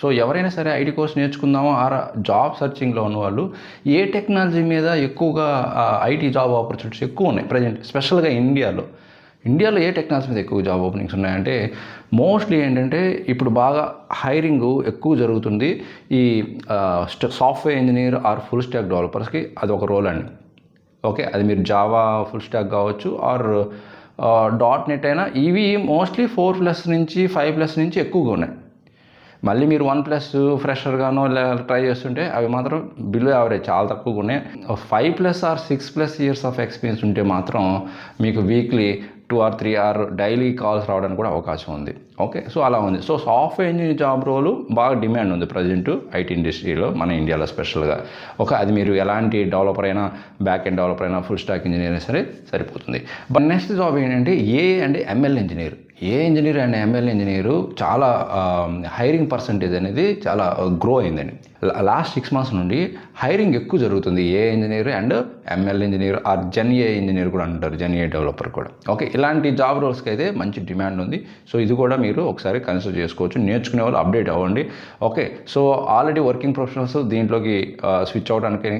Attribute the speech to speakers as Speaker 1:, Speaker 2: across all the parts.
Speaker 1: So ఎవరైనా సరే IT course నేర్చుకుందామో job సర్చింగ్లో ఉన్నవాళ్ళు ఏ టెక్నాలజీ మీద ఎక్కువగా ఐటీ జాబ్ ఆపర్చునిటీస్ ఎక్కువ ఉన్నాయి ప్రజెంట్, స్పెషల్గా ఇండియాలో ఏ టెక్నాలజీ మీద ఎక్కువ జాబ్ ఓపెనింగ్స్ ఉన్నాయంటే మోస్ట్లీ ఏంటంటే ఇప్పుడు బాగా హైరింగ్ ఎక్కువ జరుగుతుంది ఈ software engineer or full stack డెవలపర్స్కి అది ఒక రోల్ అండి. ఓకే, అది మీరు జావా ఫుల్ స్టాక్ కావచ్చు ఆర్ .NET అయినా, ఇవి మోస్ట్లీ 4+ నుంచి 5+ నుంచి ఎక్కువగా ఉన్నాయి. మళ్ళీ మీరు 1+ ఫ్రెషర్గానో ట్రై చేస్తుంటే అవి మాత్రం బిలో యావరేజ్ చాలా తక్కువగా ఉన్నాయి. 5+ ఆర్ 6+ ఇయర్స్ ఆఫ్ ఎక్స్పీరియన్స్ ఉంటే మాత్రం మీకు weekly 2 or 3 or daily calls రావడానికి కూడా అవకాశం ఉంది. ఓకే, సో అలా ఉంది. So software engineer job role బాగా డిమాండ్ ఉంది ప్రజెంట్ ఐటీ ఇండస్ట్రీలో, మన ఇండియాలో స్పెషల్గా. ఓకే, అది మీరు ఎలాంటి డెవలపర్ అయినా, బ్యాక్ ఎండ్ డెవలపర్ అయినా, ఫుల్ స్టాక్ ఇంజనీర్ అయినా సరే సరిపోతుంది. బట్ నెక్స్ట్ జాబ్ ఏంటంటే ML engineer. Engineer and ML engineer చాలా హైరింగ్ పర్సంటేజ్ అనేది చాలా గ్రో అయిందండి. లాస్ట్ 6 months నుండి హైరింగ్ ఎక్కువ జరుగుతుంది engineer and ML engineer or GenAI engineer కూడా అంటారు, జెన్ఏ డెవలపర్ కూడా. ఓకే, ఇలాంటి జాబ్ రోల్స్కి అయితే మంచి డిమాండ్ ఉంది. సో ఇది కూడా మీరు ఒకసారి కన్సిడర్ చేసుకోవచ్చు. నేర్చుకునే వాళ్ళు అప్డేట్ అవ్వండి. Okay, so already working professionals దీంట్లోకి స్విచ్ అవ్వడానికి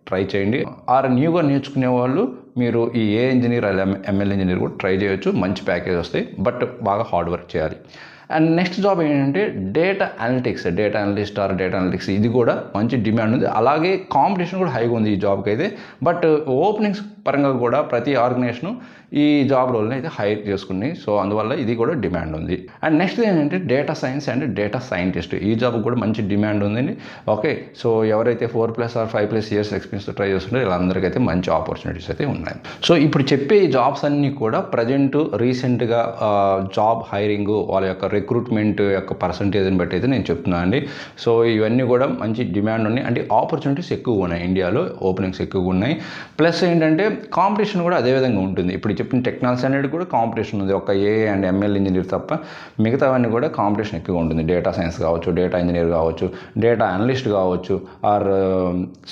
Speaker 1: ట్రై చేయండి. ఆర్ న్యూగా నేర్చుకునే వాళ్ళు మీరు ఈ ఇంజనీర్ ML ఇంజనీర్ కూడా ట్రై చేయొచ్చు. మంచి ప్యాకేజ్ వస్తాయి, బట్ బాగా హార్డ్ వర్క్ చేయాలి. అండ్ నెక్స్ట్ జాబ్ ఏంటంటే data analyst or data analytics. ఇది కూడా మంచి డిమాండ్ ఉంది. అలాగే కాంపిటీషన్ కూడా హైగా ఉంది ఈ జాబ్కి అయితే. బట్ ఓపెనింగ్స్ పరంగా కూడా ప్రతి ఆర్గనైజేషను ఈ జాబ్ రోల్ని అయితే హైర్ చేసుకుని, సో అందువల్ల ఇది కూడా డిమాండ్ ఉంది. అండ్ నెక్స్ట్ ఏంటంటే data science and data scientist. ఈ జాబ్ కూడా మంచి డిమాండ్ ఉందండి. ఓకే, సో ఎవరైతే 4+ ఆర్ 5+ ఇయర్స్ ఎక్స్పీరియన్స్తో ట్రై చేస్తుంటారో వీళ్ళందరికైతే మంచి ఆపర్చునిటీస్ అయితే ఉన్నాయి. సో ఇప్పుడు చెప్పే ఈ జాబ్స్ అన్నీ కూడా ప్రజెంట్ రీసెంట్గా జాబ్ హైరింగ్ వాళ్ళ యొక్క రిక్రూట్మెంట్ యొక్క పర్సంటేజ్ని బట్టి అయితే నేను చెప్తున్నాను అండి. సో ఇవన్నీ కూడా మంచి డిమాండ్ ఉన్నాయి, అంటే ఆపర్చునిటీస్ ఎక్కువగా ఉన్నాయి, ఇండియాలో ఓపెనింగ్స్ ఎక్కువగా ఉన్నాయి. ప్లస్ ఏంటంటే కాంపిటీషన్ కూడా అదేవిధంగా ఉంటుంది. ఇప్పుడు చెప్పిన టెక్నాలజీ అనేది కూడా కాంపిటీషన్ ఉంది. ఒక అండ్ ML ఇంజనీర్ తప్ప మిగతావన్నీ కూడా కాంపిటీషన్ ఎక్కువగా ఉంటుంది. డేటా సైన్స్ కావచ్చు, డేటా ఇంజనీర్ కావచ్చు, డేటా అనలిస్ట్ కావచ్చు, or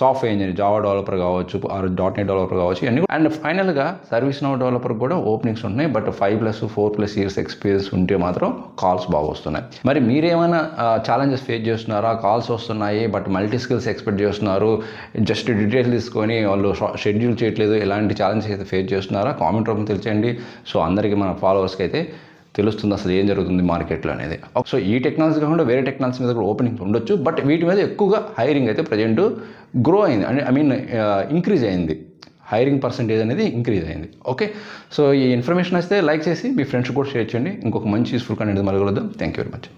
Speaker 1: software engineer, Java developer కావచ్చు, ఆర్ .NET డెవలపర్ కావచ్చు, ఇవన్నీ. అండ్ ఫైనల్గా సర్వీస్ నౌ డెవలపర్ కూడా ఓపెనింగ్స్ ఉన్నాయి. బట్ 5+ 4+ ఇయర్స్ ఎక్స్పీరియన్స్ ఉంటే మాత్రం కాల్స్ బాగా వస్తున్నాయి. మరి మీరేమైనా ఛాలెంజెస్ ఫేస్ చేస్తున్నారా? కాల్స్ వస్తున్నాయి బట్ మల్టీ స్కిల్స్ ఎక్స్పెక్ట్ చేస్తున్నారు, జస్ట్ డీటెయిల్స్ తీసుకొని వాళ్ళు షెడ్యూల్ చేయట్లేదు, ఇలాంటి ఛాలెంజెస్ అయితే ఫేస్ చేస్తున్నారా? కామెంట్ రూపంలో తెలియచేయండి. సో అందరికీ మన ఫాలోవర్స్కి అయితే తెలుస్తుంది అసలు ఏం జరుగుతుంది మార్కెట్లో అనేది. సో ఈ టెక్నాలజీ కాకుండా వేరే టెక్నాలజీ మీద కూడా ఓపెనింగ్ ఉండొచ్చు, బట్ వీటి మీద ఎక్కువగా హైరింగ్ అయితే ప్రజెంట్ గ్రో అయింది, ఇంక్రీజ్ అయింది. హైరింగ్ పర్సంటేజ్ అనేది ఇంక్రీజ్ అయింది. ఓకే, సో ఈ ఇన్ఫర్మేషన్ వస్తే లైక్ చేసి మీ ఫ్రెండ్స్ కూడా షేర్ చేయండి. ఇంకొక మంచి యూస్ఫుల్ కంటెంట్ మళ్ళీ కలుద్దాం. Thank you very much.